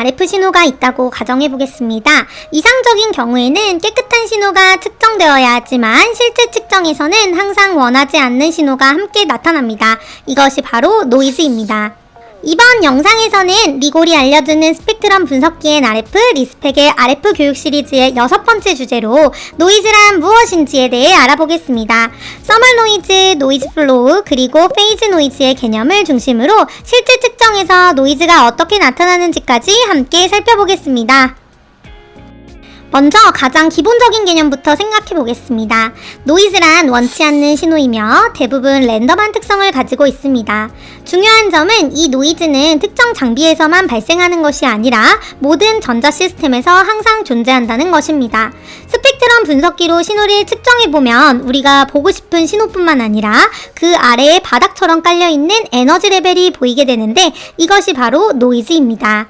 RF 신호가 있다고 가정해 보겠습니다. 이상적인 경우에는 깨끗한 신호가 측정되어야 하지만 실제 측정에서는 항상 원하지 않는 신호가 함께 나타납니다. 이것이 바로 노이즈입니다. 이번 영상에서는 리골이 알려주는 스펙트럼 분석기엔 RF, 리스펙의 RF 교육 시리즈의 6번째 주제로 노이즈란 무엇인지에 대해 알아보겠습니다. 서멀 노이즈, 노이즈 플로우, 그리고 페이즈 노이즈의 개념을 중심으로 실제 측정에서 노이즈가 어떻게 나타나는지까지 함께 살펴보겠습니다. 먼저 가장 기본적인 개념부터 생각해 보겠습니다. 노이즈란 원치 않는 신호이며 대부분 랜덤한 특성을 가지고 있습니다. 중요한 점은 이 노이즈는 특정 장비에서만 발생하는 것이 아니라 모든 전자 시스템에서 항상 존재한다는 것입니다. 스펙트럼 분석기로 신호를 측정해보면 우리가 보고 싶은 신호뿐만 아니라 그 아래에 바닥처럼 깔려있는 에너지 레벨이 보이게 되는데 이것이 바로 노이즈입니다.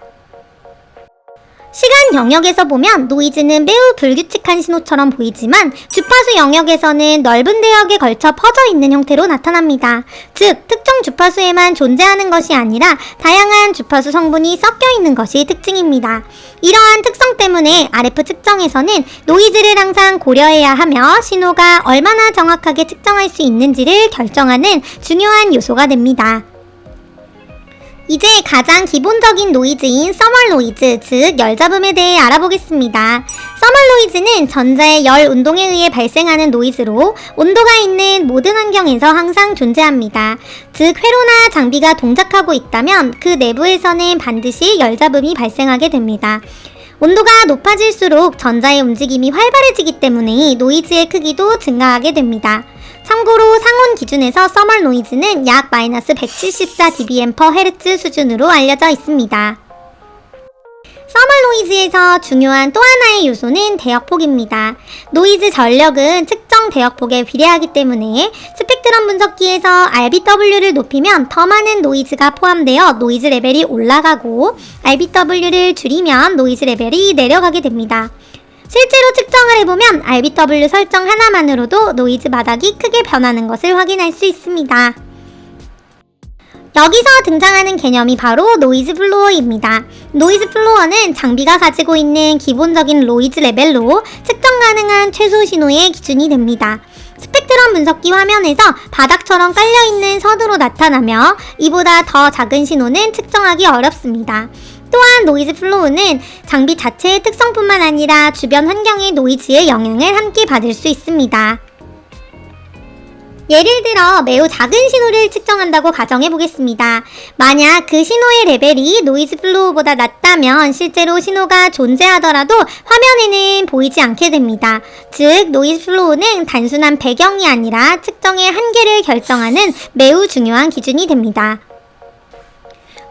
시간 영역에서 보면 노이즈는 매우 불규칙한 신호처럼 보이지만 주파수 영역에서는 넓은 대역에 걸쳐 퍼져 있는 형태로 나타납니다. 즉, 특정 주파수에만 존재하는 것이 아니라 다양한 주파수 성분이 섞여 있는 것이 특징입니다. 이러한 특성 때문에 RF 측정에서는 노이즈를 항상 고려해야 하며 신호가 얼마나 정확하게 측정할 수 있는지를 결정하는 중요한 요소가 됩니다. 이제 가장 기본적인 노이즈인 서멀 노이즈, 즉 열잡음에 대해 알아보겠습니다. 서멀 노이즈는 전자의 열 운동에 의해 발생하는 노이즈로 온도가 있는 모든 환경에서 항상 존재합니다. 즉 회로나 장비가 동작하고 있다면 그 내부에서는 반드시 열잡음이 발생하게 됩니다. 온도가 높아질수록 전자의 움직임이 활발해지기 때문에 노이즈의 크기도 증가하게 됩니다. 참고로 상온 기준에서 서멀 노이즈는 약 -174dBm/Hz 수준으로 알려져 있습니다. 서멀 노이즈에서 중요한 또 하나의 요소는 대역폭입니다. 노이즈 전력은 측정 대역폭에 비례하기 때문에 스펙트럼 분석기에서 RBW를 높이면 더 많은 노이즈가 포함되어 노이즈 레벨이 올라가고 RBW를 줄이면 노이즈 레벨이 내려가게 됩니다. 실제로 측정을 해보면 RBW 설정 하나만으로도 노이즈 바닥이 크게 변하는 것을 확인할 수 있습니다. 여기서 등장하는 개념이 바로 노이즈 플로어입니다. 노이즈 플로어는 장비가 가지고 있는 기본적인 노이즈 레벨로 측정 가능한 최소 신호의 기준이 됩니다. 스펙트럼 분석기 화면에서 바닥처럼 깔려있는 선으로 나타나며 이보다 더 작은 신호는 측정하기 어렵습니다. 또한 노이즈 플로우는 장비 자체의 특성뿐만 아니라 주변 환경의 노이즈의 영향을 함께 받을 수 있습니다. 예를 들어 매우 작은 신호를 측정한다고 가정해 보겠습니다. 만약 그 신호의 레벨이 노이즈 플로우보다 낮다면 실제로 신호가 존재하더라도 화면에는 보이지 않게 됩니다. 즉 노이즈 플로우는 단순한 배경이 아니라 측정의 한계를 결정하는 매우 중요한 기준이 됩니다.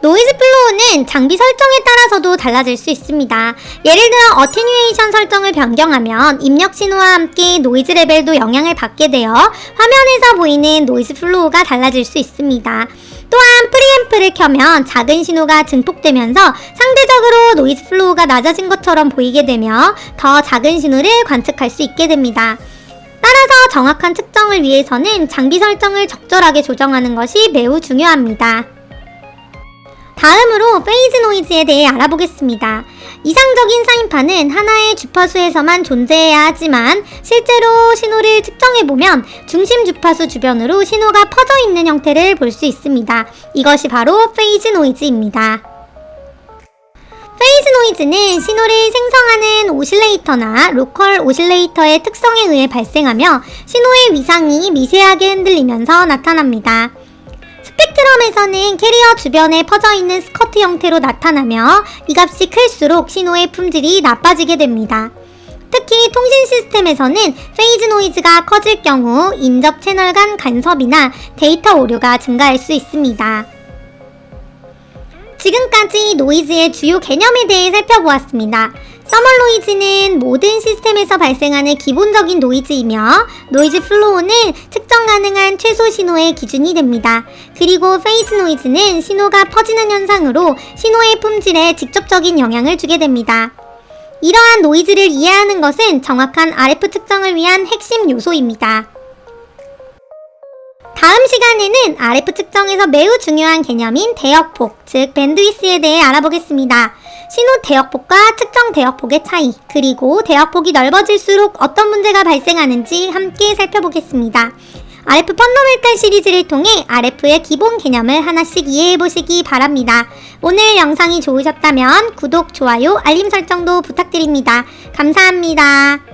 노이즈 플로우는 장비 설정에 따라서도 달라질 수 있습니다. 예를 들어 어테뉴에이션 설정을 변경하면 입력 신호와 함께 노이즈 레벨도 영향을 받게 되어 화면에서 보이는 노이즈 플로우가 달라질 수 있습니다. 또한 프리앰프를 켜면 작은 신호가 증폭되면서 상대적으로 노이즈 플로우가 낮아진 것처럼 보이게 되며 더 작은 신호를 관측할 수 있게 됩니다. 따라서 정확한 측정을 위해서는 장비 설정을 적절하게 조정하는 것이 매우 중요합니다. 다음으로 페이즈 노이즈에 대해 알아보겠습니다. 이상적인 사인판은 하나의 주파수에서만 존재해야 하지만 실제로 신호를 측정해보면 중심 주파수 주변으로 신호가 퍼져 있는 형태를 볼 수 있습니다. 이것이 바로 페이즈 노이즈입니다. 페이즈 노이즈는 신호를 생성하는 오실레이터나 로컬 오실레이터의 특성에 의해 발생하며 신호의 위상이 미세하게 흔들리면서 나타납니다. 스펙트럼에서는 캐리어 주변에 퍼져있는 스커트 형태로 나타나며 이 값이 클수록 신호의 품질이 나빠지게 됩니다. 특히 통신 시스템에서는 페이즈 노이즈가 커질 경우 인접 채널 간 간섭이나 데이터 오류가 증가할 수 있습니다. 지금까지 노이즈의 주요 개념에 대해 살펴보았습니다. 서멀 노이즈는 모든 시스템에서 발생하는 기본적인 노이즈이며 노이즈 플로우는 측정 가능한 최소 신호의 기준이 됩니다. 그리고 페이즈 노이즈는 신호가 퍼지는 현상으로 신호의 품질에 직접적인 영향을 주게 됩니다. 이러한 노이즈를 이해하는 것은 정확한 RF 측정을 위한 핵심 요소입니다. 다음 시간에는 RF 측정에서 매우 중요한 개념인 대역폭, 즉 밴드위스에 대해 알아보겠습니다. 신호 대역폭과 측정 대역폭의 차이, 그리고 대역폭이 넓어질수록 어떤 문제가 발생하는지 함께 살펴보겠습니다. RF 펀더멘탈 시리즈를 통해 RF의 기본 개념을 하나씩 이해해보시기 바랍니다. 오늘 영상이 좋으셨다면 구독, 좋아요, 알림 설정도 부탁드립니다. 감사합니다.